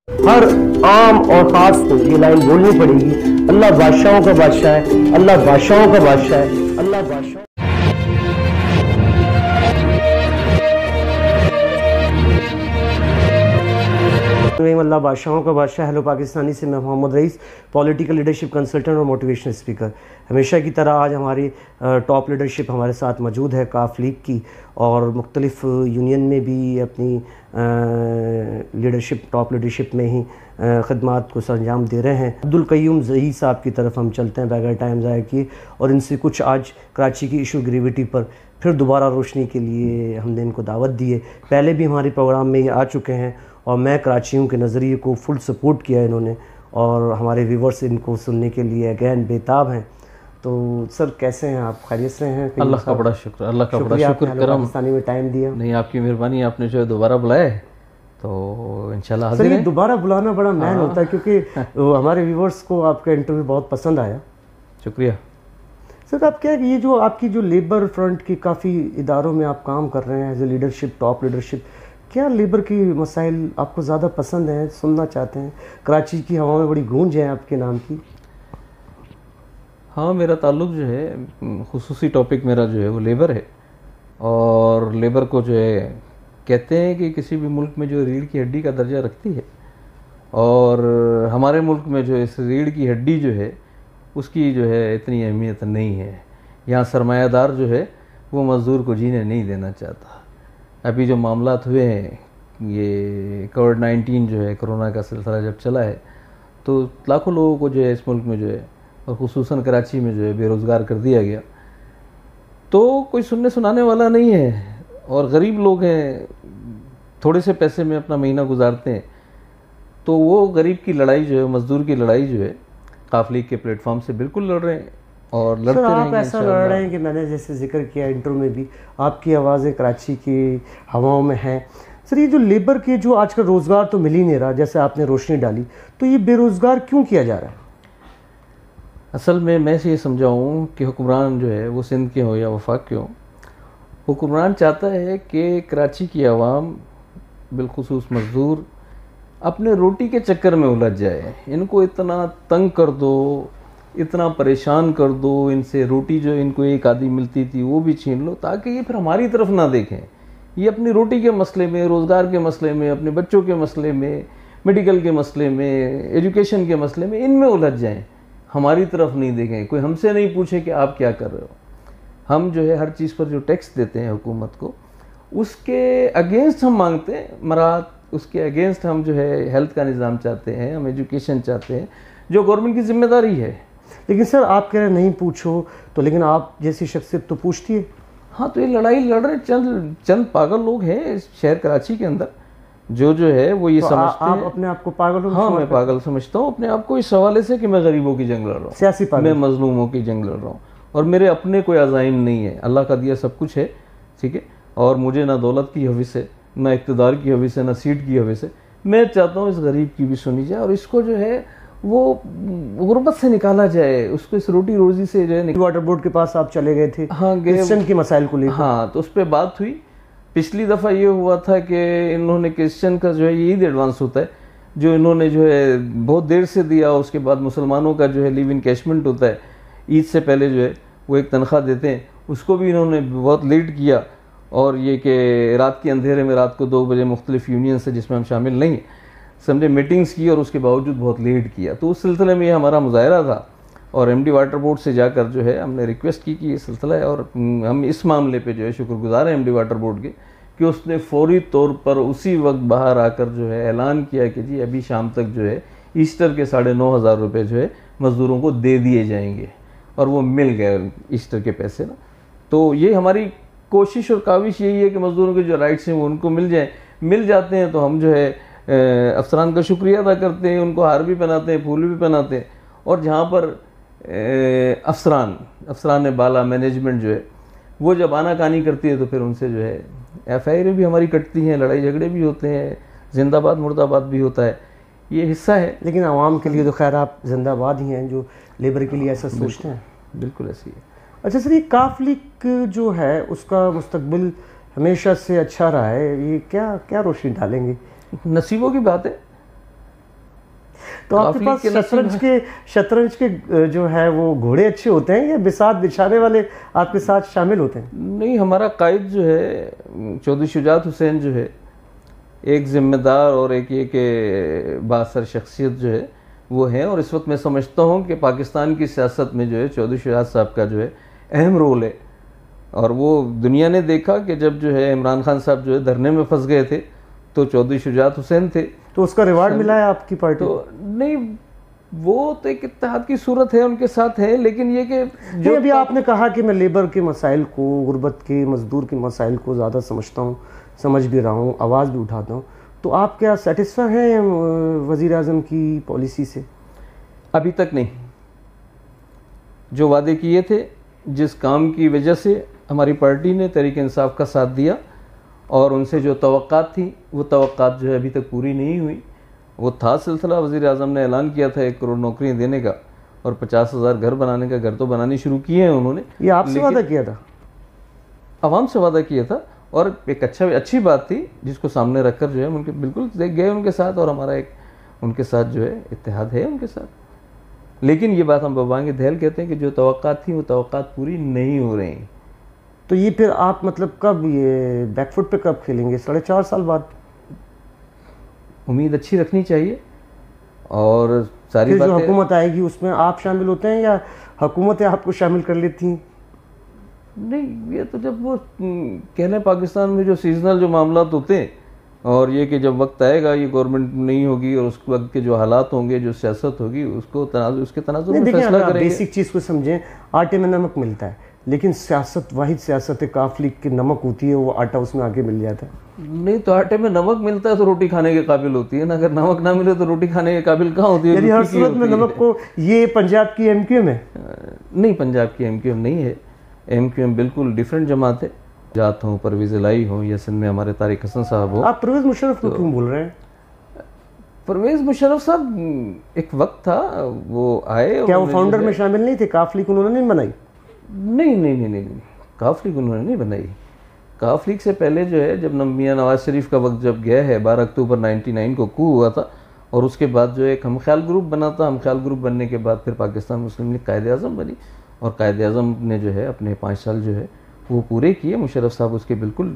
ہر عام اور خاص کو یہ لائن بولنی پڑے گی، اللہ بادشاہوں کا بادشاہ ہے، اللہ بادشاہوں کا بادشاہ ہے، اللہ بادشاہ اللہ بادشاہوں کا بادشاہ۔ ہیلو پاکستانی سے میں محمد رئیس، پولیٹیکل لیڈرشپ کنسلٹنٹ اور موٹیویشنل اسپیکر۔ ہمیشہ کی طرح آج ہماری ٹاپ لیڈرشپ ہمارے ساتھ موجود ہے کاف لیگ کی، اور مختلف یونین میں بھی اپنی لیڈرشپ ٹاپ لیڈرشپ میں ہی خدمات کو سرانجام دے رہے ہیں۔ عبدالقیوم ظہیر صاحب کی طرف ہم چلتے ہیں بغیر ٹائم ضائع کیے، اور ان سے کچھ آج کراچی کی ایشو گریوٹی پر پھر دوبارہ روشنی کے لیے ہم نے ان کو دعوت دی ہے۔ پہلے بھی ہمارے پروگرام میں یہ آ چکے ہیں، اور میں کراچیوں کے نظریے کو فل سپورٹ کیا انہوں نے، اور ہمارے ویورز ان کو سننے کے لیے اگین بےتاب ہیں۔ تو سر کیسے ہیں آپ؟ خیریت سے ہیں؟ اللہ کا بڑا شکر، اللہ کا بڑا شکر کرم پاکستانی میں ٹائم دیا۔ نہیں، آپ کی مہربانی، آپ نے جو ہے دوبارہ بلایا ہے تو انشاءاللہ حاضر ہیں۔ دوبارہ بلانا بڑا مین ہوتا ہے، کیونکہ ہمارے ویورز کو آپ کا انٹرویو بہت پسند آیا۔ شکریہ سر۔ آپ کیا یہ جو آپ کی جو لیبر فرنٹ کی کافی اداروں میں آپ کام کر رہے ہیں as a leadership, top leadership, کیا لیبر کی مسائل آپ کو زیادہ پسند ہیں، سننا چاہتے ہیں؟ کراچی کی ہوا میں بڑی گونج ہے آپ کے نام کی۔ ہاں، میرا تعلق جو ہے، خصوصی ٹاپک میرا جو ہے وہ لیبر ہے، اور لیبر کو جو ہے کہتے ہیں کہ کسی بھی ملک میں جو ریڑھ کی ہڈی کا درجہ رکھتی ہے، اور ہمارے ملک میں جو اس ریڑھ کی ہڈی جو ہے اس کی جو ہے اتنی اہمیت نہیں ہے۔ یہاں سرمایہ دار جو ہے وہ مزدور کو جینے نہیں دینا چاہتا۔ ابھی جو معاملات ہوئے ہیں، یہ کووڈ-19 جو ہے، کرونا کا سلسلہ جب چلا ہے، تو لاکھوں لوگوں کو جو ہے اس ملک میں جو ہے، اور خصوصاً کراچی میں جو ہے بے روزگار کر دیا گیا، تو کوئی سننے سنانے والا نہیں ہے، اور غریب لوگ ہیں، تھوڑے سے پیسے میں اپنا مہینہ گزارتے ہیں۔ تو وہ غریب کی لڑائی جو ہے، مزدور کی لڑائی جو ہے، کاف لیگ کے پلیٹ فارم سے بالکل لڑ رہے ہیں، اور لڑتے رہیں گے۔ آپ ایسا لڑ رہے ہیں کہ میں نے جیسے ذکر کیا انٹرو میں بھی، آپ کی آوازیں کراچی کی ہواؤں میں ہیں۔ سر، یہ جو لیبر کے جو آج کل روزگار تو مل ہی نہیں رہا، جیسے آپ نے روشنی ڈالی، تو یہ بے روزگار کیوں کیا جا رہا ہے؟ اصل میں سے یہ سمجھاؤں کہ حکمران جو ہے وہ سندھ کے ہو یا وفاق کے ہو، حکمران چاہتا ہے کہ کراچی کی عوام، بالخصوص مزدور، اپنے روٹی کے چکر میں الجھ جائے۔ ان کو اتنا تنگ کر دو، اتنا پریشان کر دو، ان سے روٹی جو ان کو ایک آدھی ملتی تھی وہ بھی چھین لو، تاکہ یہ پھر ہماری طرف نہ دیکھیں۔ یہ اپنی روٹی کے مسئلے میں، روزگار کے مسئلے میں، اپنے بچوں کے مسئلے میں، میڈیکل کے مسئلے میں، ایجوکیشن کے مسئلے میں، ان میں الجھ جائیں، ہماری طرف نہیں دیکھیں۔ کوئی ہم سے نہیں پوچھے کہ آپ کیا کر رہے ہو۔ ہم جو ہے ہر چیز پر جو ٹیکس دیتے ہیں حکومت کو، اس کے اگینسٹ ہم مانگتے ہیں مراعات، اس کے اگینسٹ ہم جو ہے ہیلتھ کا نظام چاہتے ہیں، ہم ایجوکیشن چاہتے ہیں، جو گورنمنٹ کی ذمہ داری ہے۔ لیکن سر، آپ کہہ رہے نہیں پوچھو، تو لیکن آپ جیسی شخصیت تو پوچھتی ہے۔ ہاں، تو یہ لڑائی لڑ رہے چند پاگل لوگ ہیں اس شہر کراچی کے اندر، جو ہے وہ یہ سمجھتے ہیں۔ آپ اپنے آپ کو پاگل ہو؟ ہاں، میں پاگل سمجھتا ہوں اپنے آپ کو اس حوالے سے کہ میں غریبوں کی جنگ لڑ رہا ہوں، سیاسی پاگل، میں مظلوموں کی جنگ لڑ رہا ہوں، اور میرے اپنے کوئی عزائم نہیں ہے۔ اللہ کا دیا سب کچھ ہے، ٹھیک ہے، اور مجھے نہ دولت کی حوث ہے، نہ اقتدار کی حوث ہے، نہ سیٹ کی حوث ہے۔ میں چاہتا ہوں اس غریب کی بھی سنی جائے، اور اس کو جو ہے وہ غربت سے نکالا جائے، اس کو اس روٹی روزی سے جو ہے واٹر بورڈ کے پاس آپ چلے گئے تھے، ہاں، کرسچن کے مسائل کو لے کر۔ ہاں، تو اس پہ بات ہوئی۔ پچھلی دفعہ یہ ہوا تھا کہ انہوں نے کرسچن کا جو ہے عید ایڈوانس ہوتا ہے، جو انہوں نے جو ہے بہت دیر سے دیا، اس کے بعد مسلمانوں کا جو ہے لیو ان کیشمنٹ ہوتا ہے، عید سے پہلے جو ہے وہ ایک تنخواہ دیتے ہیں، اس کو بھی انہوں نے بہت لیٹ کیا، اور یہ کہ رات کے اندھیرے میں، رات کو 2 بجے مختلف یونین سے جس میں ہم شامل نہیں ہیں، سمجھے میٹنگز کی، اور اس کے باوجود بہت لیٹ کیا۔ تو اس سلسلے میں یہ ہمارا مظاہرہ تھا، اور ایم ڈی واٹر بورڈ سے جا کر جو ہے ہم نے ریکویسٹ کی کہ یہ سلسلہ ہے، اور ہم اس معاملے پہ جو ہے شکر گزار ہیں ایم ڈی واٹر بورڈ کے کہ اس نے فوری طور پر اسی وقت باہر آ کر جو ہے اعلان کیا کہ جی ابھی شام تک جو ہے ایسٹر کے 9,500 روپے جو ہے مزدوروں کو دے دیے جائیں گے، اور وہ مل گئے ایسٹر کے پیسے نا۔ تو یہ ہماری کوشش اور کاوش یہی ہے کہ مزدوروں کے جو رائٹس ہیں وہ ان کو مل جائیں، مل جاتے ہیں تو ہم جو ہے افسران کا شکریہ ادا کرتے ہیں، ان کو ہار بھی پہناتے ہیں، پھول بھی پہناتے ہیں، اور جہاں پر افسران بالا مینجمنٹ جو ہے وہ جب آنا کانی کرتی ہے تو پھر ان سے جو ہے ایف آئی آر بھی ہماری کٹتی ہیں، لڑائی جھگڑے بھی ہوتے ہیں، زندہ باد مردہ باد بھی ہوتا ہے، یہ حصہ ہے۔ لیکن عوام کے لیے تو خیر آپ زندہ باد ہی ہیں جو لیبر کے لیے ایسا سوچتے ہیں۔ بالکل ایسی ہے۔ اچھا سر، یہ کاف لیگ جو ہے اس کا مستقبل ہمیشہ سے اچھا رہا ہے، یہ کیا روشنی ڈالیں گے؟ نصیبوں کی بات ہے، تو آپ کے پاس شطرنج کے جو ہے وہ گھوڑے اچھے ہوتے ہیں یا بساط بچھانے والے آپ کے ساتھ شامل ہوتے ہیں؟ نہیں، ہمارا قائد جو ہے چودھری شجاعت حسین جو ہے ایک ذمہ دار اور ایک یہ کہ بااثر شخصیت جو ہے وہ ہے، اور اس وقت میں سمجھتا ہوں کہ پاکستان کی سیاست میں جو ہے چودھری شجاعت صاحب کا جو ہے اہم رول ہے. اور وہ دنیا نے دیکھا کہ جب جو ہے عمران خان صاحب جو ہے دھرنے میں پھنس گئے تھے تو چودھری شجاعت حسین تھے. تو اس کا ریوارڈ ملا ہے آپ کی پارٹی؟ تو نہیں، وہ تو ایک اتحاد کی صورت ہے، ان کے ساتھ ہے، لیکن یہ کہ جو ابھی آپ نے کہا کہ میں لیبر کے مسائل کو، غربت کے، مزدور کے مسائل کو زیادہ سمجھتا ہوں، سمجھ بھی رہا ہوں، آواز بھی اٹھاتا ہوں، تو آپ کیا سیٹسفائی ہیں وزیر اعظم کی پالیسی سے؟ ابھی تک نہیں. جو وعدے کیے تھے، جس کام کی وجہ سے ہماری پارٹی نے تحریک انصاف کا ساتھ دیا، اور ان سے جو توقعات تھیں وہ توقعات جو ہے ابھی تک پوری نہیں ہوئی. وہ تھا سلسلہ، وزیر اعظم نے اعلان کیا تھا 1 کروڑ نوکریاں دینے کا اور 50,000 گھر بنانے کا. گھر تو بنانے شروع کیے ہیں انہوں نے. یہ آپ سے وعدہ کیا تھا؟ عوام سے وعدہ کیا تھا، اور ایک اچھی بات تھی جس کو سامنے رکھ کر جو ہے ان کے بالکل گئے ان کے ساتھ، اور ہمارا ایک ان کے ساتھ جو ہے اتحاد ہے ان کے ساتھ. لیکن یہ بات ہم بابانگ دھیل کہتے ہیں کہ جو توقعات تھیں وہ توقعات پوری نہیں ہو رہی ہیں. تو یہ پھر آپ مطلب کب یہ بیک فٹ پہ کب کھیلیں گے؟ 4.5 سال بعد؟ امید اچھی رکھنی چاہیے. اور ساری جو حکومت آئے گی اس میں آپ شامل ہوتے ہیں یا حکومتیں آپ کو شامل کر لیتی ہیں؟ نہیں، یہ تو جب وہ کہنے پاکستان میں جو سیزنل جو معاملات ہوتے ہیں، اور یہ کہ جب وقت آئے گا یہ گورنمنٹ نہیں ہوگی اور اس وقت کے جو حالات ہوں گے، جو سیاست ہوگی، اس کے تناظر میں فیصلہ کریں گے. بیسک چیز کو سمجھیں، آٹے میں نمک ملتا ہے، لیکن سیاست واحد سیاست کاف لیگ کی نمک ہوتی ہے، وہ آٹا اس میں آگے مل جاتا ہے. نہیں، تو آٹے میں نمک ملتا ہے تو روٹی کھانے کے قابل ہوتی ہے نا. اگر نمک نہ ملے تو روٹی کھانے کے قابل کہاں ہوتی ہے؟ یعنی ہر صورت میں نمک کو. یہ پنجاب کی ایم کیو ایم ہے؟ نہیں، پنجاب کی ایم کیو ایم نہیں ہے. ایم کیو ایم بالکل ڈیفرنٹ جماعت ہے. جات ہوں، پرویز الہی ہوں، یا سندھ میں ہمارے طارق حسن صاحب ہوں. آپ پرویز مشرف کو کیوں بول رہے ہیں؟ پرویز مشرف صاحب ایک وقت تھا وہ آئے. کیا وہ فاؤنڈر میں شامل نہیں تھے؟ کاف لیگ انہوں نے نہیں بنائی؟ نہیں، کاف لیگ انہوں نے نہیں بنائی. کاف لیگ سے پہلے جو ہے جب میاں نواز شریف کا وقت جب گیا ہے 12 اکتوبر 99 کو کو ہوا تھا، اور اس کے بعد جو ایک ہم خیال گروپ بنا تھا. ہم خیال گروپ بننے کے بعد پھر پاکستان مسلم لیگ قائد اعظم بنی، اور قائد اعظم نے جو ہے اپنے 5 سال جو ہے وہ پورے کیے. مشرف صاحب اس کے بالکل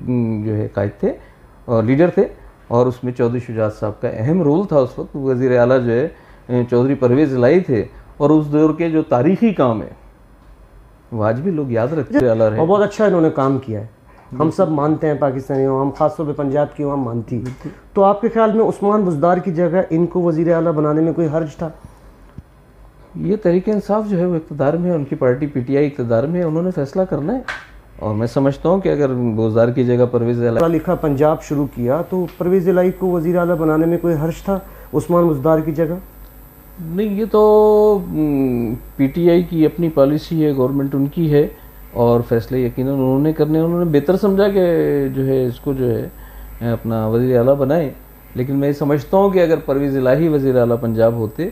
جو ہے قائد تھے اور لیڈر تھے، اور اس میں چودھری شجاعت صاحب کا اہم رول تھا. اس وقت وزیر اعلیٰ جو ہے چودھری پرویز الہی تھے، اور اس دور کے جو تاریخی کام ہے وہ آج بھی لوگ یاد رکھتے ہیں. اور بہت اچھا انہوں نے کام کیا ہے، ہم سب مانتے ہیں، پاکستانی ہم خاص طور پہ پنجاب کی عوام مانتی. تو آپ کے خیال میں عثمان بزدار کی جگہ ان کو وزیر اعلیٰ بنانے میں کوئی حرج تھا؟ یہ تحریک انصاف جو ہے وہ اقتدار میں ہے، ان کی پارٹی پی ٹی آئی اقتدار میں ہے، انہوں نے فیصلہ کرنا ہے. اور میں سمجھتا ہوں کہ اگر بزدار کی جگہ پرویز الہی لکھا پنجاب شروع کیا تو پرویز الہی کو وزیر اعلیٰ بنانے میں کوئی حرج تھا عثمان بزدار کی جگہ؟ نہیں، یہ تو پی ٹی آئی کی اپنی پالیسی ہے، گورنمنٹ ان کی ہے، اور فیصلے یقیناً انہوں نے کرنے. انہوں نے بہتر سمجھا کہ جو ہے اس کو جو ہے اپنا وزیر اعلیٰ بنائیں. لیکن میں سمجھتا ہوں کہ اگر پرویز الہی وزیر اعلیٰ پنجاب ہوتے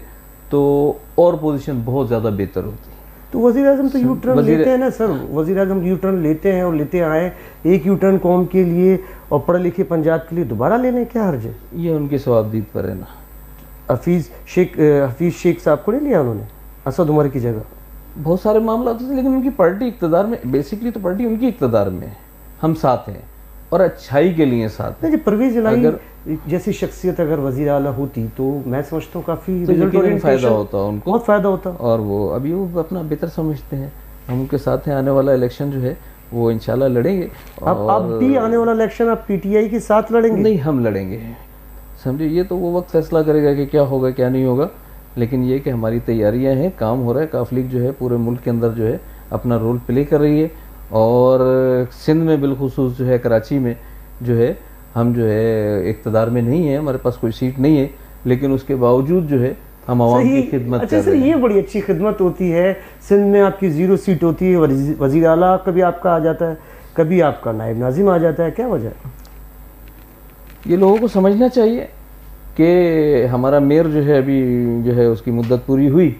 تو اور پوزیشن بہت زیادہ بہتر ہوتی. تو وزیر اعظم تو یو ٹرن لیتے ہیں نا سر، وزیر اعظم یو ٹرن لیتے ہیں اور لیتے آئے. ایک یو ٹرن قوم کے لیے اور پڑھے لکھے پنجاب کے لیے دوبارہ لینے کیا حرج ہے؟ یہ ان کے ثوابدید پر ہے نا. حفیظ شیخ صاحب کو نہیں لیا انہوں نے اسد عمر کی جگہ؟ بہت سارے معاملات ہوتے ہیں، لیکن ان کی پارٹی اقتدار میں، بیسکلی تو پارٹی ان کی اقتدار میں ہے، ہم ساتھ ہیں اور اچھائی کے لیے ساتھ ہیں. پرویز الہی جیسی شخصیت اگر وزیر اعلیٰ ہوتی تو میں سمجھتا ہوں کافی فائدہ ہوتا ان کو، بہت فائدہ ہوتا. اور وہ ابھی وہ اپنا بہتر سمجھتے ہیں. ہم ان کے ساتھ ہیں. آنے والا الیکشن جو ہے وہ انشاءاللہ لڑیں گے. اب بھی آنے والا الیکشن آپ پی ٹی آئی کے ساتھ لڑیں گے؟ نہیں، ہم لڑیں گے. سمجھے، یہ تو وہ وقت فیصلہ کرے گا کہ کیا ہوگا کیا نہیں ہوگا. لیکن یہ کہ ہماری تیاریاں ہیں، کام ہو رہا ہے. کاف لیگ جو ہے پورے ملک کے اندر جو ہے اپنا رول پلے کر رہی ہے، اور سندھ میں بالخصوص جو ہے کراچی میں جو ہے ہم جو ہے اقتدار میں نہیں ہیں، ہمارے پاس کوئی سیٹ نہیں ہے، لیکن اس کے باوجود جو ہے ہم عوام کی خدمت کر رہے ہیں. یہ بڑی اچھی خدمت ہوتی ہے. سندھ میں آپ کی 0 سیٹ ہوتی ہے، وزیر اعلیٰ کبھی آپ کا آ جاتا ہے، کبھی آپ کا نائب ناظم آ جاتا ہے. کیا وجہ ہے؟ یہ لوگوں کو سمجھنا چاہیے کہ ہمارا میئر جو ہے ابھی جو ہے اس کی مدت پوری ہوئی،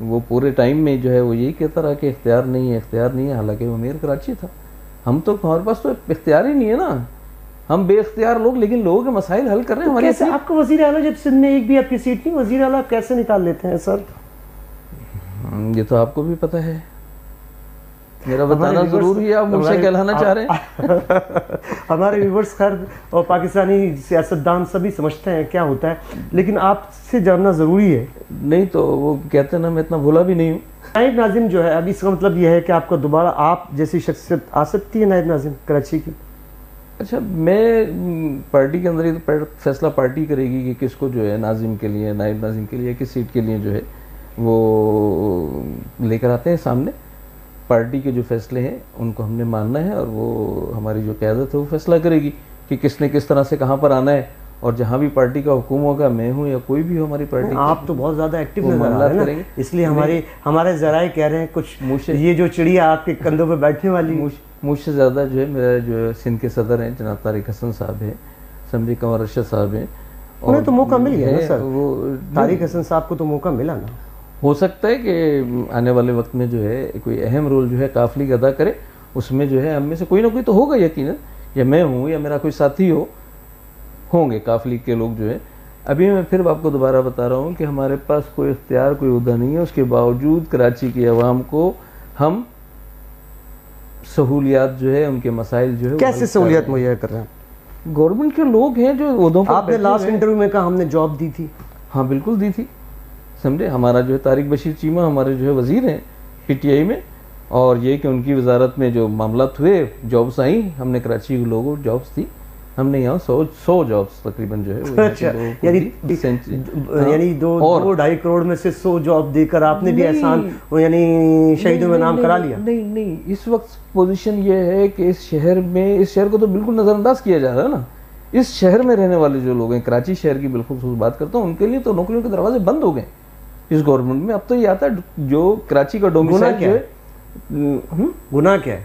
وہ پورے ٹائم میں جو ہے وہ یہی کہتا رہا کہ اختیار نہیں ہے، اختیار نہیں ہے. حالانکہ وہ میئر کراچی تھا. ہم تو ہمارے پاس تو اختیار ہی نہیں ہے نا. ہم بے اختیار لوگ لیکن لوگوں کے مسائل حل کر رہے ہیں ہمارے. کیسے آپ کا وزیر اعلیٰ جب سندھ میں ایک بھی آپ کی سیٹ نہیں, وزیر اعلیٰ کیسے نکال لیتے ہیں سر؟ یہ تو آپ کو بھی پتہ ہے, میرا بتانا ضروری ہے, آپ مجھ سے کہلانا چاہ رہے ہیں. ہمارے ویورز خیر اور پاکستانی سیاستدان سبھی سمجھتے ہیں کیا ہوتا ہے, لیکن آپ سے جاننا ضروری ہے. نہیں تو وہ کہتے ہیں نا, میں اتنا بھولا بھی نہیں ہوں. نائب ناظم جو ہے, ابھی اس کا مطلب یہ ہے کہ آپ کا دوبارہ آپ جیسی شخصیت آ سکتی ہے نائب ناظم کراچی کی؟ اچھا, میں پارٹی کے اندر ہی تو فیصلہ پارٹی کرے گی کہ کس کو جو ہے ناظم کے لیے, نائب ناظم کے لیے, کس سیٹ کے لیے جو ہے وہ لے کر آتے ہیں سامنے. پارٹی کے جو فیصلے ہیں ان کو ہم نے ماننا ہے, اور وہ ہماری جو قیادت ہے وہ فیصلہ کرے گی کہ کس نے کس طرح سے کہاں پر آنا ہے. اور جہاں بھی پارٹی کا حکم ہوگا, میں ہوں یا کوئی بھی ہو ہماری پارٹی, آپ تو بہت زیادہ ایکٹیو نظر آ رہے ہیں, اس لیے ہمارے ذرائع کہہ رہے ہیں کچھ یہ جو چڑیا آپ کے کندھوں پہ بیٹھنے والی. مجھ سے زیادہ جو ہے میرا جو سندھ کے صدر ہیں جناب طارق حسن صاحب ہیں, اسمبلی کنور ارشد صاحب ہیں, انہیں تو موقع مل گیا نا سر, طارق حسن صاحب کو تو موقع ملا نا. ہو سکتا ہے کہ آنے والے وقت میں جو ہے کوئی اہم رول جو ہے قافلی کا ادا کرے, اس میں جو ہے ہم میں سے کوئی نہ کوئی تو ہوگا یقیناً, یا میں ہوں یا میرا کوئی ساتھی ہوں گے قافلی کے لوگ جو ہے. ابھی میں پھر آپ کو دوبارہ بتا رہا ہوں کہ ہمارے پاس کوئی اختیار, کوئی عہدہ نہیں ہے, اس کے باوجود کراچی کی عوام کو ہم سہولیات جو ہے, ان کے مسائل جو ہے کیسے سہولیات مہیا کر رہے ہیں؟ گورنمنٹ کے لوگ ہیں جو عہدوں پر. آپ نے لاسٹ انٹرویو میں کہا ہم نے جاب دی تھی. ہاں بالکل دی تھی, سمجھے. ہمارا جو ہے طارق بشیر چیمہ ہمارے جو ہے وزیر ہیں پی ٹی آئی میں, اور یہ کہ ان کی وزارت میں جو معاملات ہوئے, جابس آئیں, ہم نے کراچی کے لوگوں جابس دی. ہم نے یہاں 100 جابس تقریباً جو ہے یعنی 2-2.5 کروڑ میں سے 100 جاب دے کر آپ نے بھی احسان یعنی شہیدوں میں نام کرا لیا. نہیں, اس وقت پوزیشن یہ ہے کہ اس شہر کو تو بالکل نظر انداز کیا جا رہا ہے نا. اس شہر میں رہنے والے جو لوگ ہیں, کراچی شہر کی بالخصوص بات کرتا ہوں, ان کے لیے تو نوکریوں کے دروازے بند ہو گئے اس گورنمنٹ میں. اب تو یہ آتا ہے جو کراچی کا ڈومیسائل جو ہے. گناہ کیا ہے؟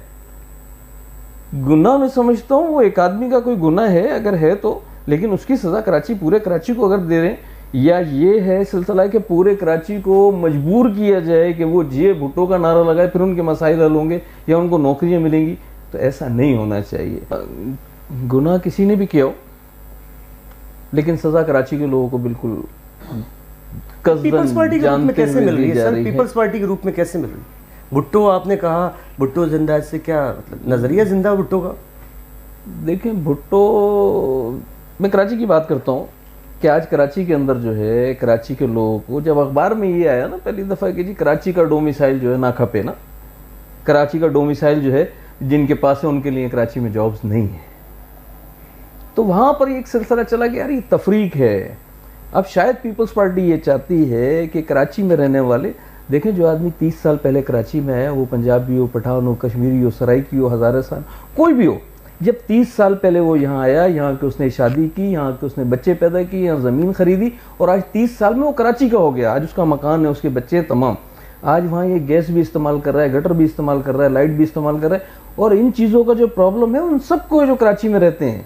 گناہ میں سمجھتا ہوں وہ ایک آدمی کا کوئی گناہ ہے اگر ہے تو, لیکن اس کی سزا پورے کراچی کو اگر دے رہے ہیں, یا یہ ہے سلسلہ کہ پورے کراچی کو مجبور کیا جائے کہ وہ جے بھٹو کا نعرہ لگائے پھر ان کے مسائل حل ہوں گے یا ان کو نوکریاں ملیں گی, تو ایسا نہیں ہونا چاہیے. گناہ کسی نے بھی کیا ہو, لیکن سزا کراچی کے لوگوں کو بالکل پیپلز پارٹی کے روپ میں کیسے مل رہی ہے سر؟ پیپلز پارٹی کے روپ میں کیسے مل رہی ہے؟ بھٹو آپ نے کہا بھٹو زندہ, ہے, اس سے کیا مطلب نظریہ زندہ بھٹو کا؟ دیکھیں بھٹو, میں کراچی کی بات کرتا ہوں کہ آج کراچی کے اندر جو ہے کراچی کے لوگوں کو, جب اخبار میں یہ آیا نا پہلی دفعہ کہ جی کراچی کا ڈومیسائل جو ہے نہ کھپے نا, کراچی کا ڈومیسائل جو ہے جن کے پاس ہے ان کے لیے کراچی میں جابز نہیں ہے, تو وہاں پر ایک سلسلہ چلا کہ یار یہ تفریق ہے. اب شاید پیپلز پارٹی یہ چاہتی ہے کہ کراچی میں رہنے والے, دیکھیں جو آدمی 30 سال پہلے کراچی میں آیا, وہ پنجابی ہو, پٹھان ہو, کشمیری ہو, سرائکی ہو, ہزارستان کوئی بھی ہو, جب 30 سال پہلے وہ یہاں آیا, یہاں کے اس نے شادی کی, یہاں کے اس نے بچے پیدا کی, یہاں زمین خریدی, اور آج 30 سال میں وہ کراچی کا ہو گیا. آج اس کا مکان ہے, اس کے بچے تمام, آج وہاں یہ گیس بھی استعمال کر رہا ہے, گٹر بھی استعمال کر رہا ہے, لائٹ بھی استعمال کر رہا ہے. اور ان چیزوں کا جو پرابلم ہے ان سب کو جو کراچی میں رہتے ہیں,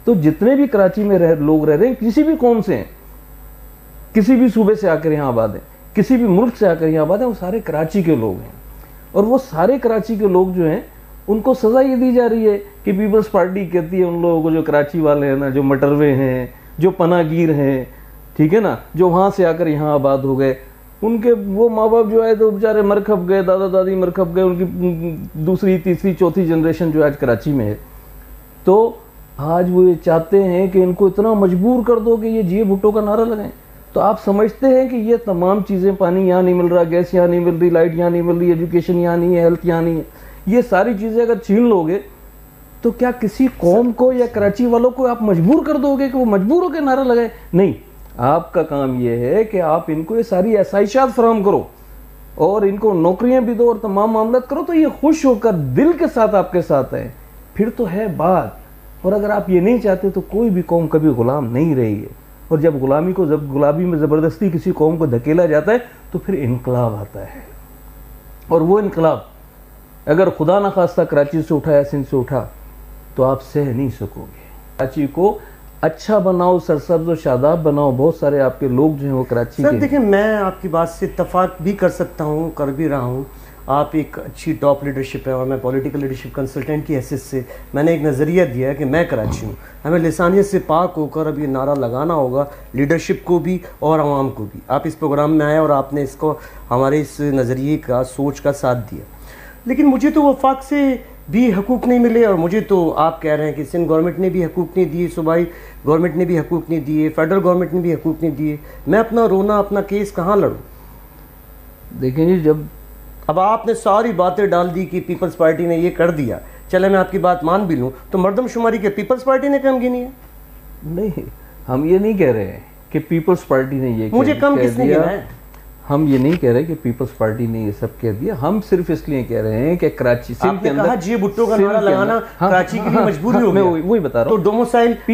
تو جتنے بھی کراچی میں لوگ رہ رہے ہیں, کسی بھی قوم سے ہیں, کسی بھی صوبے سے آ کر یہاں آباد ہیں, کسی بھی ملک سے آ کر یہاں آباد ہیں, وہ سارے کراچی کے لوگ ہیں. اور وہ سارے کراچی کے لوگ جو ہیں ان کو سزا یہ دی جا رہی ہے کہ پیپلز پارٹی کہتی ہے ان لوگوں کو جو کراچی والے ہیں نا, جو مٹروے ہیں, جو پناہ گیر ہیں, ٹھیک ہے نا, جو وہاں سے آ کر یہاں آباد ہو گئے, ان کے وہ ماں باپ جو آئے تو بیچارے مر کھپ گئے, دادا دادی مر کھپ گئے, ان کی دوسری تیسری چوتھی جنریشن جو آج کراچی میں ہے. تو آج وہ یہ چاہتے ہیں کہ ان کو اتنا مجبور کر دو کہ یہ جے بھٹو کا نعرہ لگائیں. تو آپ سمجھتے ہیں کہ یہ تمام چیزیں, پانی یہاں نہیں مل رہا, گیس یہاں نہیں مل رہی, لائٹ یہاں نہیں مل رہی, ایجوکیشن یہاں نہیں ہے, ہیلتھ یہاں نہیں ہے, یہ ساری چیزیں اگر چھین لو گے تو کیا کسی قوم کو یا کراچی والوں کو آپ مجبور کر دو گے کہ وہ مجبور ہو کے نعرہ لگائے؟ نہیں, آپ کا کام یہ ہے کہ آپ ان کو یہ ساری آسائشات فراہم کرو اور ان کو نوکریاں بھی دو اور تمام معاملات کرو, تو یہ خوش ہو کر دل کے ساتھ آپ کے ساتھ ہے, پھر تو ہے بات. اور اگر آپ یہ نہیں چاہتے تو کوئی بھی قوم کبھی غلام نہیں رہی ہے, اور جب غلامی میں زبردستی کسی قوم کو دھکیلا جاتا ہے تو پھر انقلاب آتا ہے. اور وہ انقلاب اگر خدا نخواستہ کراچی سے اٹھا یا سندھ سے اٹھا تو آپ سہ نہیں سکو گے. کراچی کو اچھا بناؤ, سرسبز و شاداب بناؤ. بہت سارے آپ کے لوگ جو ہیں وہ کراچی کے. سر دیکھیں, میں آپ کی بات سے اتفاق بھی کر سکتا ہوں, کر بھی رہا ہوں, آپ ایک اچھی ٹاپ لیڈرشپ ہے اور میں پولیٹیکل لیڈرشپ کنسلٹنٹ کی حیثیت سے میں نے ایک نظریہ دیا ہے کہ میں کراچی ہوں، ہمیں لسانیت سے پاک ہو کر اب یہ نعرہ لگانا ہوگا لیڈرشپ کو بھی اور عوام کو بھی۔ آپ اس پروگرام میں آئے اور آپ نے اس کو ہمارے اس نظریے کا سوچ کا ساتھ دیا، لیکن مجھے تو وفاق سے بھی حقوق نہیں ملے، اور مجھے تو آپ کہہ رہے ہیں کہ سندھ گورنمنٹ نے بھی حقوق نہیں دیے، صوبائی گورنمنٹ نے بھی حقوق نہیں دیے، فیڈرل گورنمنٹ نے بھی حقوق نہیں دیے، میں اپنا رونا اپنا کیس کہاں لڑوں؟ دیکھیں جی، جب اب آپ نے ساری باتیں ڈال دی کہ پیپلز پارٹی نے یہ کر دیا، چلے میں آپ کی بات مان بھی لوں، تو مردم شماری کے پیپلز پارٹی نے کم گنی ہے؟ نہیں، ہم یہ نہیں کہہ رہے ہیں کہ پیپلز پارٹی نے یہ مجھے کم کس نے گنا ہے؟ ہم یہ نہیں کہہ رہے کہ پیپلز پارٹی نے یہ سب کہہ دیا، ہم صرف اس لیے کہہ رہے ہیں کہ کراچی سندھ کے اندر جی بھٹو کا نعرہ لگانا کراچی کے لیے مجبوری ہو گیا، میں وہی بتا رہا ہوں۔ تو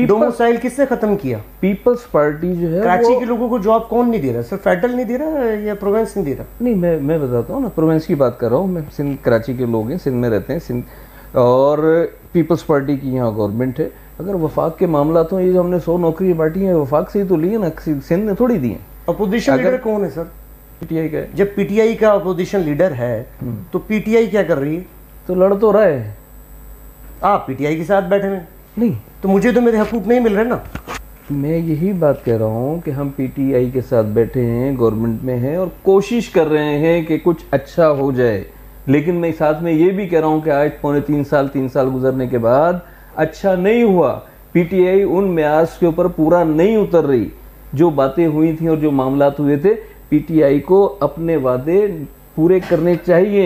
ڈوموسائل کس نے ختم کیا؟ پیپلز پارٹی جو ہے کراچی کے لوگوں کو جاب کون نہیں دے رہا؟ صرف فیڈرل نہیں دے رہا یا پروونس نہیں دے رہا؟ نہیں، میں بتاتا ہوں نا، پروونس کی بات کر رہا ہوں میں، سندھ کراچی کے لوگ ہیں، سندھ میں رہتے ہیں، سندھ اور پیپلز پارٹی کی یہاں گورنمنٹ ہے۔ اگر وفاق کے معاملات ہوں، یہ جو ہم نے 100 نوکری بانٹی ہیں وفاق سے ہی تو لی ہے نا، سندھ نے تھوڑی دی ہیں۔ اپوزیشن لیڈر کون ہے سر؟ پی ٹی آئی کا ہے۔ جب پی ٹی آئی کا اپوزیشن لیڈر ہے تو پی ٹی آئی کیا کر رہی ہے؟ تو لڑ تو رہا ہے، آپ پی ٹی آئی کے ساتھ بیٹھے ہیں، نہیں تو مجھے تو میرے حقوق نہیں مل رہے نا۔ میں یہی بات کہہ رہا ہوں کہ ہم پی ٹی آئی کے ساتھ بیٹھے ہیں، گورنمنٹ میں ہیں اور کوشش کر رہے ہیں کہ کچھ اچھا ہو جائے، لیکن میں ساتھ میں یہ بھی کہہ رہا ہوں کہ آج 3 سال گزرنے کے بعد اچھا نہیں ہوا۔ پی ٹی آئی ان معیار کے اوپر پورا نہیں اتر رہی، جو باتیں ہوئی تھیں اور جو معاملات ہوئے تھے۔ پی ٹی آئی کو اپنے وعدے پورے کرنے چاہیے،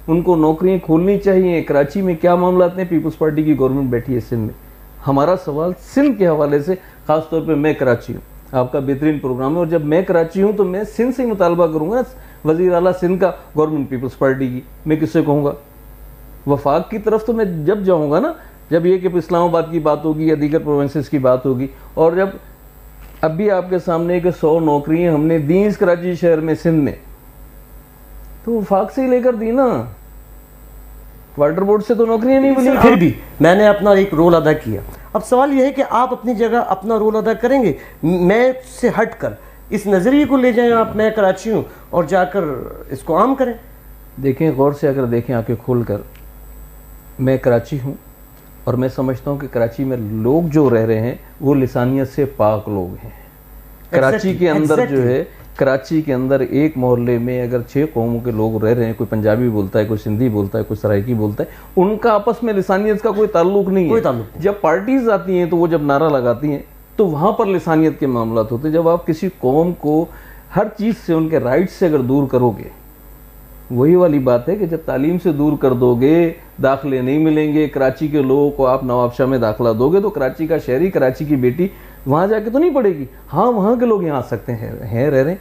ان کو نوکریاں کھولنی چاہیے۔ کراچی میں کیا معاملات ہیں؟ پیپلز پارٹی کی گورنمنٹ بیٹھی ہے سندھ میں۔ ہمارا سوال سندھ کے حوالے سے، خاص طور پہ میں کراچی ہوں، آپ کا بہترین پروگرام ہے، اور جب میں کراچی ہوں تو میں سندھ سے ہی مطالبہ کروں گا، وزیر اعلیٰ سندھ کا، گورنمنٹ پیپلز پارٹی کی، میں کس سے کہوں گا؟ وفاق کی طرف تو میں جب جاؤں گا نا، جب یہ کہ اسلام آباد کی بات ہوگی یا دیگر پروونسز کی بات ہوگی، اور جب اب بھی آپ کے سامنے کہ 100 نوکریاں ہم نے دی اس کراچی شہر میں، سندھ میں، تو وفاق سے ہی لے کر دی نا، واٹر بورڈ سے تو نوکریاں نہیں ملی۔ پھر بھی میں نے اپنا ایک رول ادا کیا۔ اب سوال یہ ہے کہ آپ اپنی جگہ اپنا رول ادا کریں گے، میں سے ہٹ کر اس نظریے کو لے جائیں آپ، میں کراچی ہوں، اور جا کر اس کو عام کریں۔ دیکھیں، غور سے اگر دیکھیں آنکھیں کھول کر، میں کراچی ہوں اور میں سمجھتا ہوں کہ کراچی میں لوگ جو رہ رہے ہیں وہ لسانیت سے پاک لوگ ہیں۔ کراچی کے اندر جو ہے، کراچی کے اندر ایک محلے میں اگر 6 قوموں کے لوگ رہ رہے ہیں، کوئی پنجابی بولتا ہے، کوئی سندھی بولتا ہے، کوئی سرائکی بولتا ہے، ان کا آپس میں لسانیت کا کوئی تعلق نہیں ہے۔ جب پارٹیز آتی ہیں تو وہ جب نعرہ لگاتی ہیں تو وہاں پر لسانیت کے معاملات ہوتے ہیں۔ جب آپ کسی قوم کو ہر چیز سے، ان کے رائٹس سے اگر دور کرو گے، وہی والی بات ہے کہ جب تعلیم سے دور کر دو گے، داخلے نہیں ملیں گے، کراچی کے لوگوں کو آپ نواب شاہ میں داخلہ دو گے تو کراچی کا شہری، کراچی کی بیٹی وہاں جا کے تو نہیں پڑھے گی۔ ہاں، وہاں کے لوگ یہاں آ سکتے ہیں، رہ رہے ہیں۔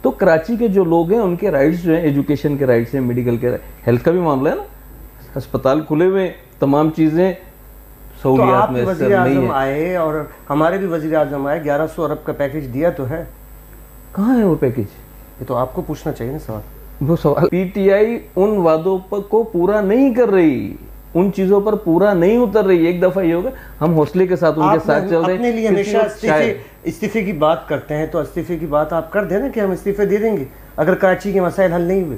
تو کراچی کے جو لوگ ہیں ان کے رائٹس جو ہیں، ایجوکیشن کے رائٹس ہیں، میڈیکل کے، ہیلتھ کا بھی معاملہ ہے نا، ہسپتال کھلے ہوئے، تمام چیزیں سہولیات میں وزیر اعظم آئے اور ہمارے بھی وزیر اعظم آئے، 1100 ارب کا پیکج دیا تو ہے، کہاں ہے وہ پیکج؟ یہ تو آپ کو پوچھنا چاہیے نا سوال۔ وہ سوال، پی ٹی آئی ان وعدوں کو پورا نہیں کر رہی، ان چیزوں پر پورا نہیں اتر رہی۔ ایک دفعہ یہ ہوگا، ہم حوصلے کے ساتھ ان کے ساتھ چل رہے ہیں۔ اپنے لیے ہمیشہ استعفے کی بات کرتے ہیں، تو استعفے کی بات آپ کر دیں نا کہ ہم استعفے دے دیں گے اگر کراچی کے مسائل حل نہیں ہوئے۔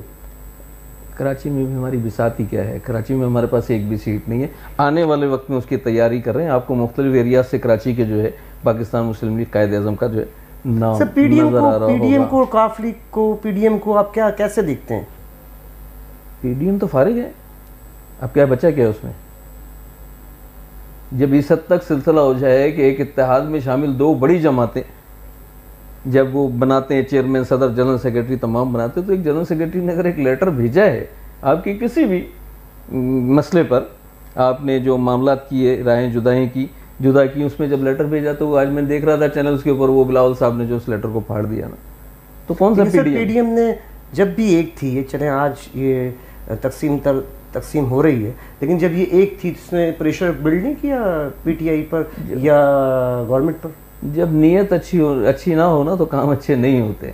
کراچی میں بھی ہماری بساط ہی کیا ہے، کراچی میں ہمارے پاس ایک بھی سیٹ نہیں ہے۔ آنے والے وقت میں اس کی تیاری کر رہے ہیں۔ آپ کو مختلف ایریاز سے کراچی کے جو ہے پاکستان مسلم لیگ قائد اعظم کا جو ہے نام نظر آ رہا ہوگا۔ پی ڈی ایم کو، کاف لیگ کو، پی ڈی ایم کو آپ کیسے دیکھتے ہیں؟ پی ڈی ایم تو فارغ ہے، اب کیا بچا کیا اس میں؟ جب اس حد تک سلسلہ ہو جائے کہ ایک اتحاد میں شامل 2 بڑی جماعتیں جب وہ بناتے ہیں، چیئرمین، صدر، جنرل سیکرٹری تمام بناتے ہیں، تو ایک جنرل سیکرٹری نے اگر ایک لیٹر بھیجا ہے آپ کی کسی بھی مسئلے پر، آپ نے جو معاملات کیے، رائیں جدا کی، اس میں جب لیٹر بھیجا تو وہ آج میں دیکھ رہا تھا چینلز کے اوپر، وہ بلاول صاحب نے جو اس لیٹر کو پھاڑ دیا نا، تو کون سا پی ڈی ایم نے جب بھی ایک تھی، یہ چلیں آج یہ تقسیم ہو رہی ہے، لیکن جب یہ ایک تھی اس نے پریشر بلڈ نہیں کیا پی ٹی آئی پر یا گورنمنٹ پر؟ جب نیت اچھی نہ ہو نا تو کام اچھے نہیں ہوتے۔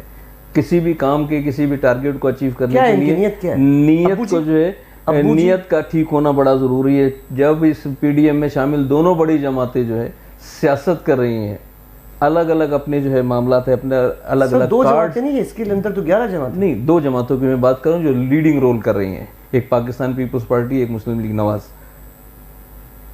کسی بھی کام کے، کسی بھی ٹارگیٹ کو اچیو کرنے کے لیے نیت کو جو ہے، نیت کا ٹھیک ہونا بڑا ضروری ہے۔ جب اس پی ڈی ایم میں شامل دونوں بڑی جماعتیں جو ہے سیاست کر رہی ہیں الگ الگ اپنے جو ہے معاملات ہیں، اپنے الگ الگ دو جماعتیں نہیں ہیں اس کے اندر، تو 11 جماعتیں نہیں، 2 جماعتوں کی میں بات کروں جو لیڈنگ رول کر رہی ہیں، ایک پاکستان پیپلز پارٹی، ایک مسلم لیگ نواز.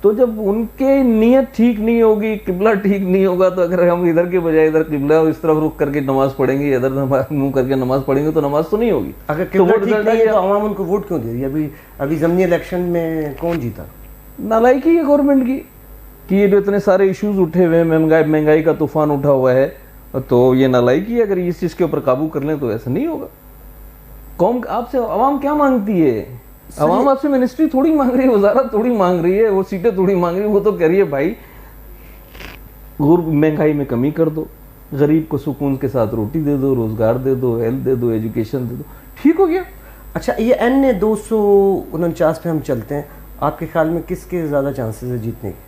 تو جب ان کے نیت ٹھیک نہیں ہوگی، قبلہ ٹھیک نہیں ہوگا، تو اگر ہم ادھر کے بجائے ادھر قبلہ اس طرف رخ کر کے نماز پڑھیں گے، ادھر منہ کر کے نماز پڑھیں گے، تو نماز تو نہیں ہوگی. اگر قبلہ ٹھیک نہیں ہے تو عوام ان کو ووٹ کیوں دے رہی ہے؟ ابھی ضمنی الیکشن میں کون جیتا؟ نالائکی ہے گورنمنٹ کی کہ یہ جو اتنے سارے ایشوز اٹھے ہوئے ہیں، مہنگائی کا طوفان اٹھا ہوا ہے، تو یہ نالائکی ہے. اگر اس چیز کے اوپر قابو کر لیں تو ایسا نہیں ہوگا. قوم آپ سے عوام کیا مانگتی ہے؟ عوام آپ سے منسٹری تھوڑی مانگ رہی ہے، وزارت تھوڑی مانگ رہی ہے، وہ سیٹیں تھوڑی مانگ رہی ہے. وہ تو کہہ رہی ہے بھائی مہنگائی میں کمی کر دو، غریب کو سکون کے ساتھ روٹی دے دو، روزگار دے دو، ہیلتھ دے دو، ایجوکیشن دے دو، ٹھیک ہو گیا. اچھا، یہ این 249 پہ ہم چلتے ہیں. آپ کے خیال میں کس کے زیادہ چانسز ہے جیتنے کے؟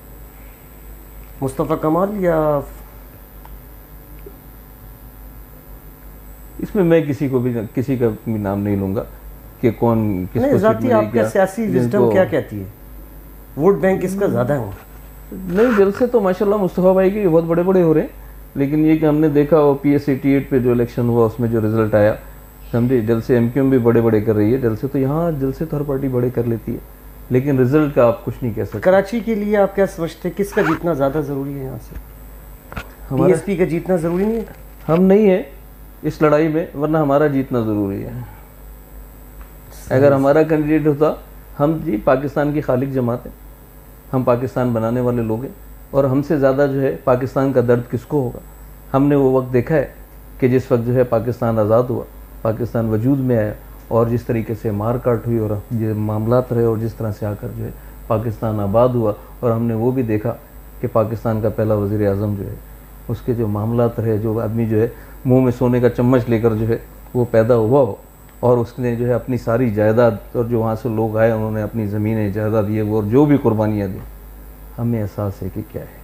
مصطفیٰ کمال یا؟ اس میں میں کسی کا بھی نام نہیں لوں گا کہ کون کس کو. ذاتی آپ کا سیاسی وزڈم کیا کہتی ہے؟ ووٹ بینک کس کا زیادہ ہے؟ نہیں، جلسے تو ماشاءاللہ مصطفیٰ بھائی کے بہت بڑے بڑے ہو رہے ہیں، لیکن یہ کہ ہم نے دیکھا وہ پی ایس 88 پہ جو الیکشن ہوا اس میں جو رزلٹ آیا، سمجھے، جلسے ایم کیو ایم بھی بڑے بڑے کر رہی ہے جلسے، تو یہاں جلسے تو ہر پارٹی بڑے کر لیتی ہے، لیکن رزلٹ کا آپ کچھ نہیں کہہ سکتے. کراچی کے لیے آپ کیا سمجھتے ہیں کس کا جیتنا زیادہ ضروری ہے؟ یہاں سے پی ایس پی کا جیتنا ضروری نہیں ہے؟ ہم نہیں ہے اس لڑائی میں، ورنہ ہمارا جیتنا ضروری ہے. اگر ہمارا کینڈیڈیٹ ہوتا، ہم جی پاکستان کی خالق جماعت ہیں، ہم پاکستان بنانے والے لوگ ہیں، اور ہم سے زیادہ جو ہے پاکستان کا درد کس کو ہوگا؟ ہم نے وہ وقت دیکھا ہے کہ جس وقت جو ہے پاکستان آزاد ہوا، پاکستان وجود میں آیا، اور جس طریقے سے مار کاٹ ہوئی اور یہ معاملات رہے، اور جس طرح سے آ کر جو ہے پاکستان آباد ہوا، اور ہم نے وہ بھی دیکھا کہ پاکستان کا پہلا وزیر اعظم جو ہے اس کے جو معاملات رہے، جو آدمی جو ہے منہ میں سونے کا چمچ لے کر جو ہے وہ پیدا ہوا ہو، اور اس نے جو ہے اپنی ساری جائیداد، اور جو وہاں سے لوگ آئے انہوں نے اپنی زمینیں جائیداد یہ وہ اور جو بھی قربانیاں دیں، ہمیں احساس ہے کہ کیا ہے.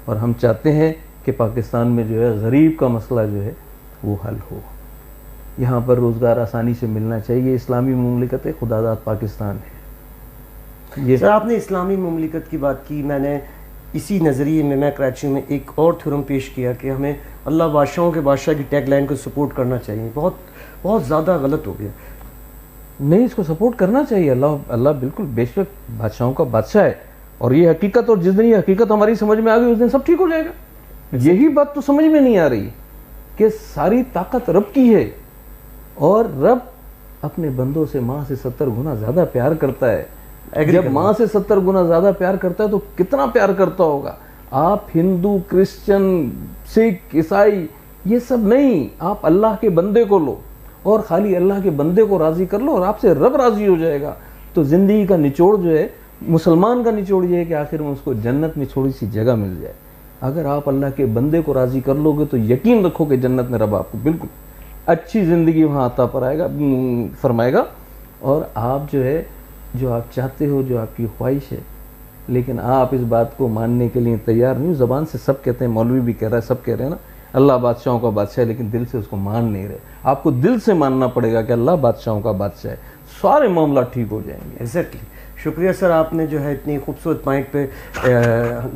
اور ہم چاہتے ہیں کہ پاکستان میں جو ہے غریب کا مسئلہ جو ہے وہ حل ہو، یہاں پر روزگار آسانی سے ملنا چاہیے. اسلامی مملکت ہے، خدا داد پاکستان ہے. یہ سر آپ نے اسلامی مملکت کی بات کی، میں نے اسی نظریے میں کراچی میں ایک اور تھیورم پیش کیا کہ ہمیں اللہ بادشاہوں کے بادشاہ کی ٹیگ لائن کو سپورٹ کرنا چاہیے. بہت زیادہ غلط ہو گیا. نہیں، اس کو سپورٹ کرنا چاہیے. اللہ بالکل بے شک بادشاہوں کا بادشاہ ہے، اور یہ حقیقت، اور جس دن یہ حقیقت ہماری سمجھ میں آ گئی اس دن سب ٹھیک ہو جائے گا. یہی بات تو سمجھ میں نہیں آ رہی کہ ساری طاقت رب کی ہے، اور رب اپنے بندوں سے ماں سے 70 گنا زیادہ پیار کرتا ہے. جب ماں سے 70 گنا زیادہ پیار کرتا ہے تو کتنا پیار کرتا ہوگا. آپ ہندو، کرسچن، سکھ، عیسائی یہ سب نہیں، آپ اللہ کے بندے کو لو، اور خالی اللہ کے بندے کو راضی کر لو، اور آپ سے رب راضی ہو جائے گا. تو زندگی کا نچوڑ جو ہے، مسلمان کا نچوڑ یہ ہے کہ آخر میں اس کو جنت میں تھوڑی سی جگہ مل جائے. اگر آپ اللہ کے بندے کو راضی کر لو گے تو یقین رکھو کہ جنت میں رب آپ کو بالکل اچھی زندگی وہاں عطا فرمائے گا. اور آپ جو ہے جو آپ چاہتے ہو، جو آپ کی خواہش ہے، لیکن آپ اس بات کو ماننے کے لیے تیار نہیں. زبان سے سب کہتے ہیں، مولوی بھی کہہ رہا ہے، سب کہہ رہے ہیں نا اللہ بادشاہوں کا بادشاہ ہے، لیکن دل سے اس کو مان نہیں رہے. آپ کو دل سے ماننا پڑے گا کہ اللہ بادشاہوں کا بادشاہ ہے، سارے معاملات ٹھیک ہو جائیں گے. ایگزیکٹلی. شکریہ سر، آپ نے جو ہے اتنی خوبصورت پوائنٹ پہ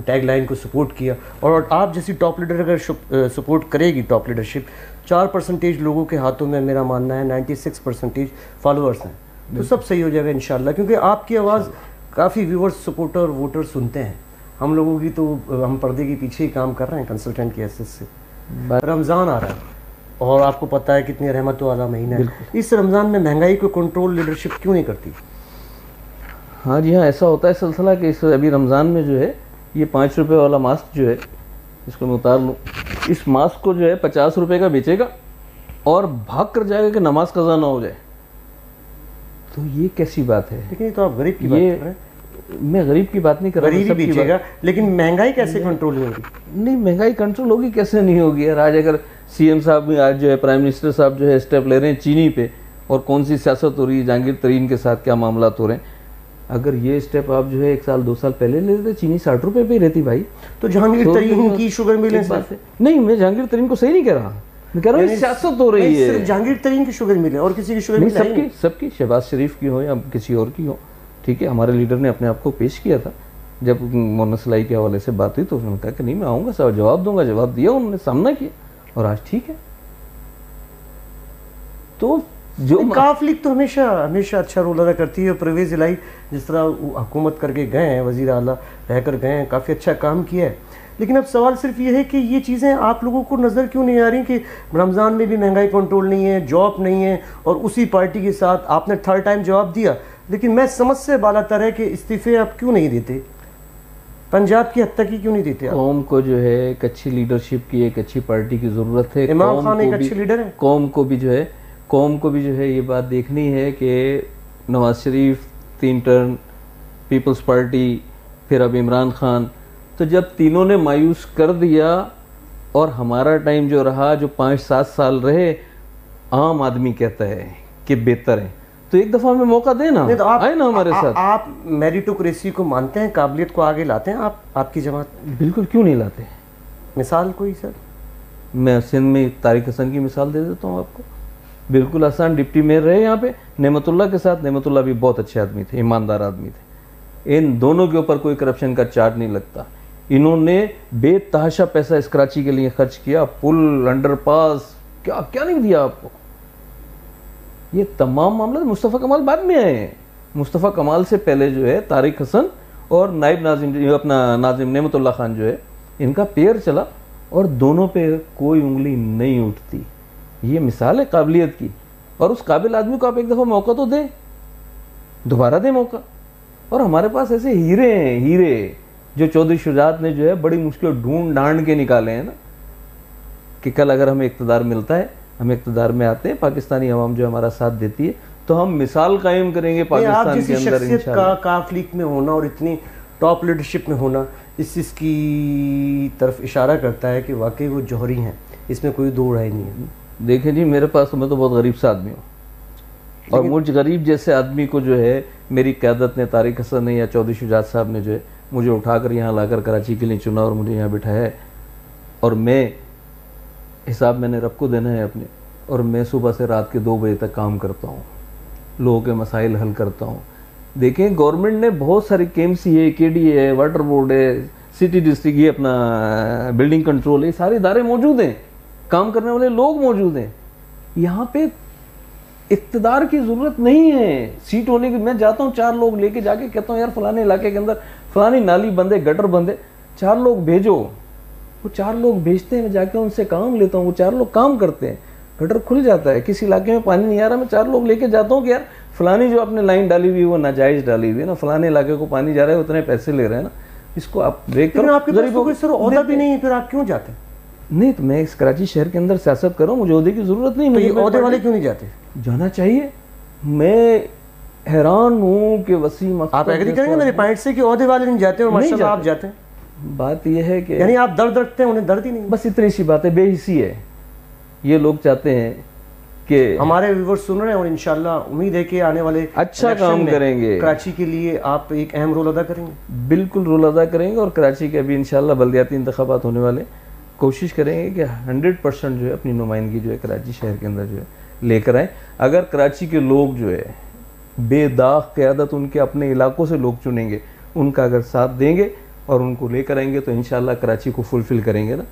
ٹیگ لائن کو سپورٹ کیا. اور آپ جیسی ٹاپ لیڈر اگر سپورٹ کرے گی، ٹاپ لیڈرشپ 4% لوگوں کے ہاتھوں میں میرا ماننا ہے 96% فالوورس ہیں، تو سب صحیح ہو جائے گا انشاءاللہ. کیونکہ آپ کی آواز کافی ویورز، سپورٹر، ووٹر سنتے ہیں. ہم لوگوں کی تو ہم پردے کے پیچھے ہی کام کر رہے ہیں کنسلٹنٹ کی حیثیت سے. رمضان آ رہا ہے اور آپ کو پتہ ہے کتنی رحمت والا مہینہ ہے. اس رمضان میں مہنگائی کو کنٹرول لیڈرشپ کیوں نہیں کرتی؟ ہاں جی ہاں، ایسا ہوتا ہے سلسلہ کہ اس ابھی رمضان میں جو ہے یہ 5 روپے والا ماسک جو ہے اس کو میں اتار لوں، اس ماسک کو جو ہے 50 روپے کا بیچے گا اور بھاگ کر جائے گا کہ نماز قضا نہ ہو جائے. تو یہ کیسی بات ہے؟ لیکن یہ تو آپ غریب کی بات کر رہے ہیں. میں غریب کی بات نہیں کر رہا، غریب ہی بیچے گا، لیکن مہنگائی کیسے کنٹرول ہوگی؟ نہیں، مہنگائی کنٹرول ہوگی کیسے نہیں ہوگی یار. آج اگر سی ایم صاحب بھی آج جو ہے پرائم منسٹر صاحب جو ہے اسٹیپ لے رہے ہیں چینی پہ، اور کون سی سیاست ہو رہی ہے، جہانگیر ترین کے ساتھ کیا معاملات ہو رہے ہیں. اگر یہ اسٹیپ آپ جو ہے 1 سال 2 سال پہلے لے لیتے، چینی 60 روپے پہ ہی رہتی بھائی. تو جہانگیر ترین کی شوگر ملیں صرف نہیں، میں جہانگیر ترین کو صحیح نہیں کہہ رہا، میں کہہ رہا ہوں سیاست ہو رہی ہے. جہانگیر ترین کی شوگر ملے اور کسی کی شوگر نہیں، سب کی، شہباز شریف کی ہو یا کسی اور کی ہو، ٹھیک ہے. ہمارے لیڈر نے اپنے آپ کو پیش کیا تھا جب مولانا سلائی کے حوالے سے بات ہوئی تو انہوں نے کہا کہ نہیں میں آؤں گا سر جواب دوں گا, جواب دیا, انہوں نے سامنا کیا اور آج ٹھیک ہے. تو جو کاف لیگ تو ہمیشہ اچھا رول ادا کرتی ہے. پرویز الہی جس طرح حکومت کر کے گئے ہیں, وزیر اعلیٰ رہ کر گئے ہیں, کافی اچھا کام کیا ہے. لیکن اب سوال صرف یہ ہے کہ یہ چیزیں آپ لوگوں کو نظر کیوں نہیں آ رہی کہ رمضان میں بھی مہنگائی کنٹرول نہیں ہے, جاب نہیں ہے, اور اسی پارٹی کے ساتھ آپ نے تھرڈ ٹائم جواب دیا, لیکن میں سمجھ سے بالا تر ہے کہ استعفے آپ کیوں نہیں دیتے, پنجاب کی حد تک ہی کیوں نہیں دیتے؟ قوم کو جو ہے ایک اچھی لیڈرشپ کی, ایک اچھی پارٹی کی ضرورت ہے. عمران خان ایک اچھے لیڈر ہیں. قوم کو بھی جو ہے یہ بات دیکھنی ہے کہ Nawaz Sharif 3 term, Peoples party, پھر اب عمران خان, تو جب تینوں نے مایوس کر دیا اور ہمارا ٹائم جو رہا جو 5-7 سال رہے, عام آدمی کہتا ہے کہ بہتر ہے, تو ایک دفعہ ہمیں موقع دے نا, آئے نا ہمارے ساتھ. آپ میریٹوکریسی کو مانتے ہیں, قابلیت کو آگے لاتے ہیں آپ کی جماعت؟ بالکل, کیوں نہیں لاتے. مثال کوئی سر؟ میں سندھ میں طارق حسن کی مثال دے دیتا ہوں آپ کو. بالکل آسان ڈپٹی میئر رہے یہاں پہ نعمت اللہ کے ساتھ. نعمت اللہ بھی بہت اچھے آدمی تھے, ایماندار آدمی تھے. ان دونوں کے اوپر کوئی کرپشن کا چارج نہیں لگتا. انہوں نے بے تحاشا پیسہ اس کراچی کے لیے خرچ کیا, پل, انڈر پاس, کیا نہیں دیا آپ کو. یہ تمام معاملات مصطفیٰ کمال بعد میں آئے ہیں. مصطفیٰ کمال سے پہلے جو ہے طارق حسن اور نائب ناظم اپنا ناظم نعمت اللہ خان جو ہے, ان کا پیر چلا اور دونوں پہ کوئی انگلی نہیں اٹھتی. یہ مثال ہے قابلیت کی. اور اس قابل آدمی کو آپ ایک دفعہ موقع تو دیں, دوبارہ دیں موقع. اور ہمارے پاس ایسے ہیرے ہیں, ہیرے جو چودھری شجاعت نے جو ہے بڑی مشکل ڈھونڈ ڈھانڈ کے نکالے ہیں نا, کہ کل اگر ہمیں اقتدار ملتا ہے, ہم اقتدار میں آتے ہیں, پاکستانی عوام جو ہمارا ساتھ دیتی ہے, تو ہم مثال قائم کریں گے پاکستان کے اندر انشاءاللہ. کا کاف لیگ میں ہونا اور اتنی ٹاپ لیڈرشپ میں ہونا اس چیز کی طرف اشارہ کرتا ہے کہ واقعی وہ جوہری ہیں, اس میں کوئی دو رائے نہیں ہے. دیکھیں جی, میرے پاس تو میں تو بہت غریب سا آدمی ہوں, اور مجھ غریب جیسے آدمی کو جو ہے میری قیادت نے, طارق حسن نے یا چودھری شجاعت صاحب نے جو ہے مجھے اٹھا کر یہاں لا کر کراچی کے لیے چنا اور مجھے یہاں بٹھایا ہے. اور میں حساب میں نے رب کو دینا ہے اپنے, اور میں صبح سے رات کے 2 بجے تک کام کرتا ہوں, لوگوں کے مسائل حل کرتا ہوں. دیکھیں گورنمنٹ نے بہت ساری KMC ہے, KD ہے, واٹر بورڈ ہے, سٹی ڈسٹرکٹ, یہ اپنا بلڈنگ کنٹرول ہے, یہ سارے ادارے موجود ہیں, کام کرنے والے لوگ موجود ہیں. یہاں پہ اقتدار کی ضرورت نہیں ہے. سیٹ ہونے کی, میں جاتا ہوں 4 لوگ لے کے جا کے کہتا ہوں یار فلانے علاقے کے اندر فلانی نالی بندے, گٹر بندے, 4 لوگ بھیجو. وہ 4 لوگ بھیجتے ہیں, میں جا کے ان سے کام لیتا ہوں, وہ 4 لوگ کام کرتے ہیں, گٹر کھل جاتا ہے. کسی علاقے میں پانی نہیں آ رہا, میں 4 لوگ لے کے جاتا ہوں کہ یار فلانی جو آپ نے لائن ڈالی ہوئی وہ ناجائز ڈالی ہوئی ہے نا, فلانے علاقے کو پانی جا رہا ہے, اتنے پیسے لے رہے ہیں نا, اس کو آپ بریک کرو. آپ کے پاس کوئی سر عہدہ بھی نہیں ہے, پھر آپ کیوں جاتے ہیں؟ نہیں تو میں اس کراچی شہر کے اندر سیاست کر رہا ہوں, مجھے عہدے کی ضرورت نہیں. مجھے عہدے والے کیوں نہیں جاتے؟ جانا چاہیے. میں حیران ہوں کہ وسیم آپ ایگری کریں گے میرے پوائنٹ سے کہ عہدے والے نہیں جاتے اور ماشاءاللہ آپ جاتے ہیں. بات یہ ہے کہ یعنی آپ درد رکھتے ہیں, انہیں درد ہی نہیں. بس اتنی سی بات ہے, بے حسی ہے. یہ لوگ چاہتے ہیں کہ ہمارے ویور سن رہے ہیں, اور انشاءاللہ امید ہے کہ آنے والے اچھا کام کریں گے, کراچی کے لیے آپ ایک اہم رول ادا کریں گے. بالکل رول ادا کریں گے. اور کراچی کے ابھی انشاءاللہ بلدیاتی انتخابات ہونے والے, کوشش کریں گے کہ 100% جو ہے اپنی نمائندگی جو ہے کراچی شہر کے اندر جو ہے لے کر آئیں. اگر کراچی کے لوگ جو ہے بے داغ قیادت ان کے اپنے علاقوں سے لوگ چنیں گے, ان کا اگر ساتھ دیں گے اور ان کو لے کر آئیں گے, تو انشاءاللہ کراچی کو فلفل کریں گے نا.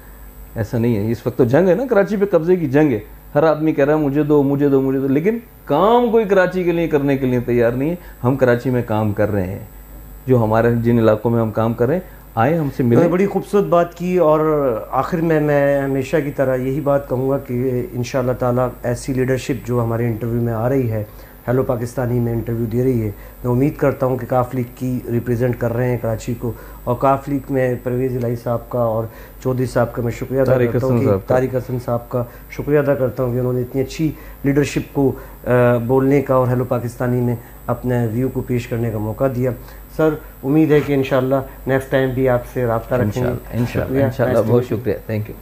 ایسا نہیں ہے, اس وقت تو جنگ ہے نا, کراچی پہ قبضے کی جنگ ہے. ہر آدمی کہہ رہا ہے مجھے دو مجھے دو مجھے دو, لیکن کام کوئی کراچی کے لیے کرنے کے لیے تیار نہیں ہے. ہم کراچی میں کام کر رہے ہیں, جو ہمارے جن علاقوں میں ہم کام کر رہے ہیں, آئیں ہم سے ملیں. بڑی خوبصورت بات کی. اور آخر میں ہمیشہ کی طرح یہی بات کہوں گا کہ انشاءاللہ تعالیٰ ایسی لیڈرشپ جو ہمارے انٹرویو میں آ رہی ہے, ہیلو پاکستانی میں انٹرویو دے رہی ہے, میں امید کرتا ہوں کہ کاف لیگ کی ریپریزنٹ کر رہے ہیں کراچی کو. اور کاف لیگ میں پرویز الہی صاحب کا اور چودھری صاحب کا میں شکریہ ادا کرتا ہوں, کہ طارق حسن صاحب کا شکریہ ادا کرتا ہوں کہ انہوں نے اتنی اچھی لیڈرشپ کو بولنے کا اور ہیلو پاکستانی میں اپنے ویو کو پیش کرنے کا موقع دیا. سر امید ہے کہ انشاءاللہ نیکسٹ ٹائم بھی آپ سے رابطہ رکھیں گے. انشاءاللہ بہت شکریہ, تھینک یو.